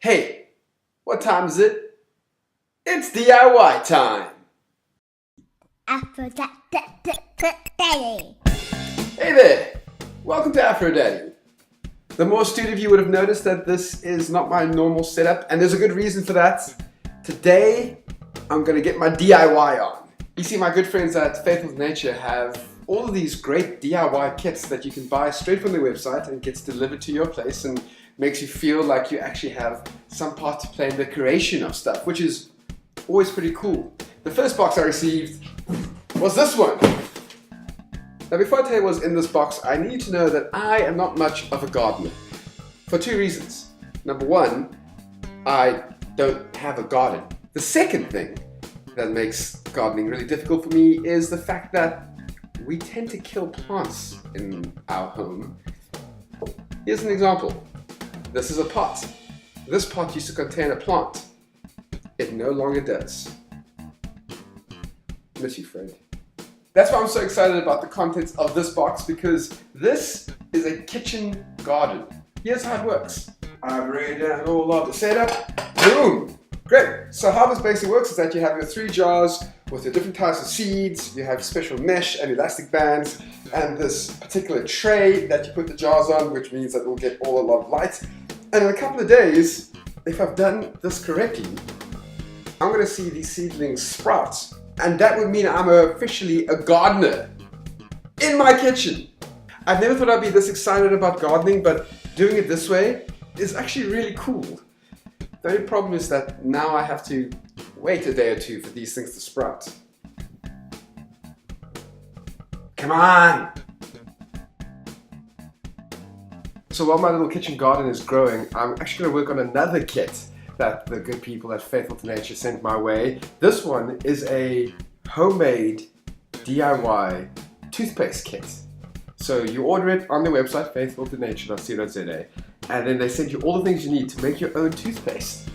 Hey, what time is it? It's DIY time! Aphrodite. Hey there! Welcome to Aphrodite. The more astute of you would have noticed that this is not my normal setup, and there's a good reason for that. Today, I'm going to get my DIY on. You see, my good friends at Faithful to Nature have all of these great DIY kits that you can buy straight from their website and gets delivered to your place and makes you feel like you actually have some part to play in the creation of stuff, which is always pretty cool. The first box I received was this one. Now before I tell you what's in this box, I need to know that I am not much of a gardener for two reasons. Number one, I don't have a garden. The second thing that makes gardening really difficult for me is the fact that we tend to kill plants in our home. Here's an example. This is a pot. This pot used to contain a plant. It no longer does. Miss you, friend. That's why I'm so excited about the contents of this box, because this is a kitchen garden. Here's how it works. I've written down all of the setup. Boom! Great. So how this basically works is that you have your 3 jars with your different types of seeds, you have special mesh and elastic bands, and this particular tray that you put the jars on, which means that it will get all a lot of light. And in a couple of days, if I've done this correctly, I'm going to see these seedlings sprout. And that would mean I'm officially a gardener in my kitchen. I've never thought I'd be this excited about gardening, but doing it this way is actually really cool. The only problem is that now I have to wait a day or two for these things to sprout. Come on! So while my little kitchen garden is growing, I'm actually going to work on another kit that the good people at Faithful to Nature sent my way. This one is a homemade DIY toothpaste kit. So you order it on their website, faithfultonature.co.za, and then they send you all the things you need to make your own toothpaste,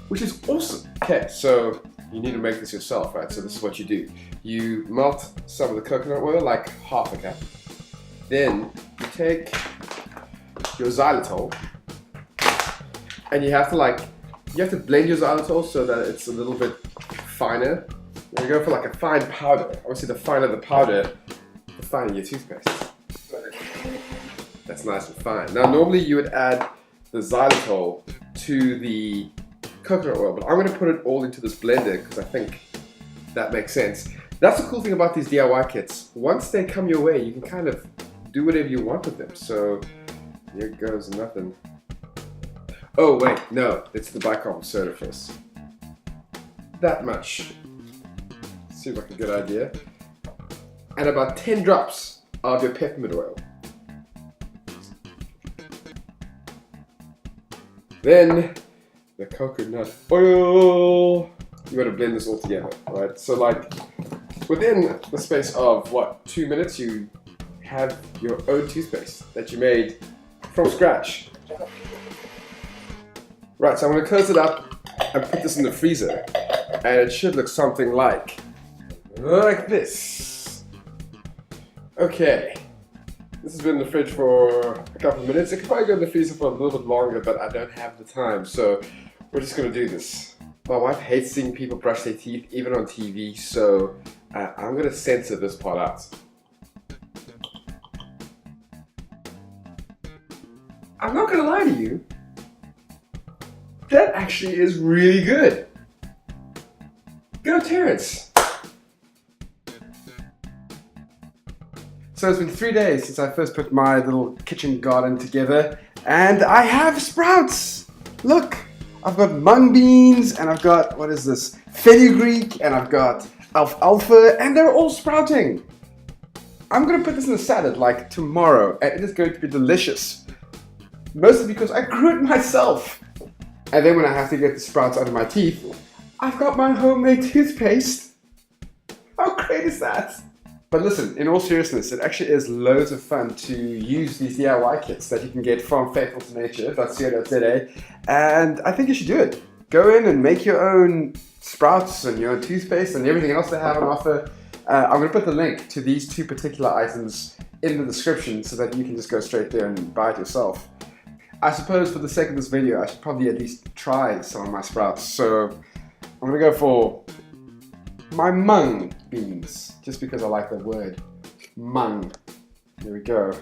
which is awesome. Okay, so you need to make this yourself, right? So this is what you do. You melt some of the coconut oil, like half a cup. Then you take your xylitol, and you have to blend your xylitol so that it's a little bit finer. You go for like a fine powder. Obviously, the finer the powder, the finer your toothpaste. That's nice and fine. Now, normally you would add the xylitol to the coconut oil, but I'm going to put it all into this blender because I think that makes sense. That's the cool thing about these DIY kits. Once they come your way, you can kind of do whatever you want with them. So here goes nothing. Oh wait, no, it's the bicarb soda first. That much. Seems like a good idea. And about 10 drops of your peppermint oil. Then the coconut oil. You gotta blend this all together, right? So like within the space of what, 2 minutes, you have your own toothpaste that you made from scratch. Right, so I'm going to close it up and put this in the freezer, and it should look something like this. Okay, this has been in the fridge for a couple of minutes. It could probably go in the freezer for a little bit longer, but I don't have the time, so we're just going to do this. My wife hates seeing people brush their teeth, even on TV, so I'm going to censor this part out. I'm not going to lie to you. That actually is really good. Go Terrence. So it's been 3 days since I first put my little kitchen garden together, and I have sprouts. Look, I've got mung beans, and I've got, what is this, fenugreek, and I've got alfalfa, and they're all sprouting. I'm going to put this in a salad like tomorrow, and it is going to be delicious. Mostly because I grew it myself. And then when I have to get the sprouts out of my teeth, I've got my homemade toothpaste. How great is that? But listen, in all seriousness, it actually is loads of fun to use these DIY kits that you can get from faithfultonature.co.za, and I think you should do it. Go in and make your own sprouts and your own toothpaste and everything else they have on offer. I'm going to put the link to these 2 particular items in the description so that you can just go straight there and buy it yourself. I suppose for the sake of this video, I should probably at least try some of my sprouts. So I'm gonna go for my mung beans, just because I like the word mung. Here we go.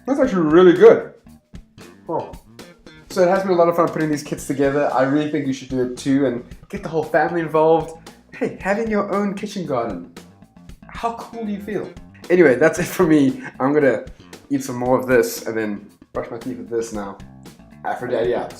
That's actually really good. Oh. So it has been a lot of fun putting these kits together. I really think you should do it too and get the whole family involved. Hey, having your own kitchen garden. How cool do you feel? Anyway, that's it for me. I'm gonna eat some more of this and then brush my teeth with this now. Aphrodite out.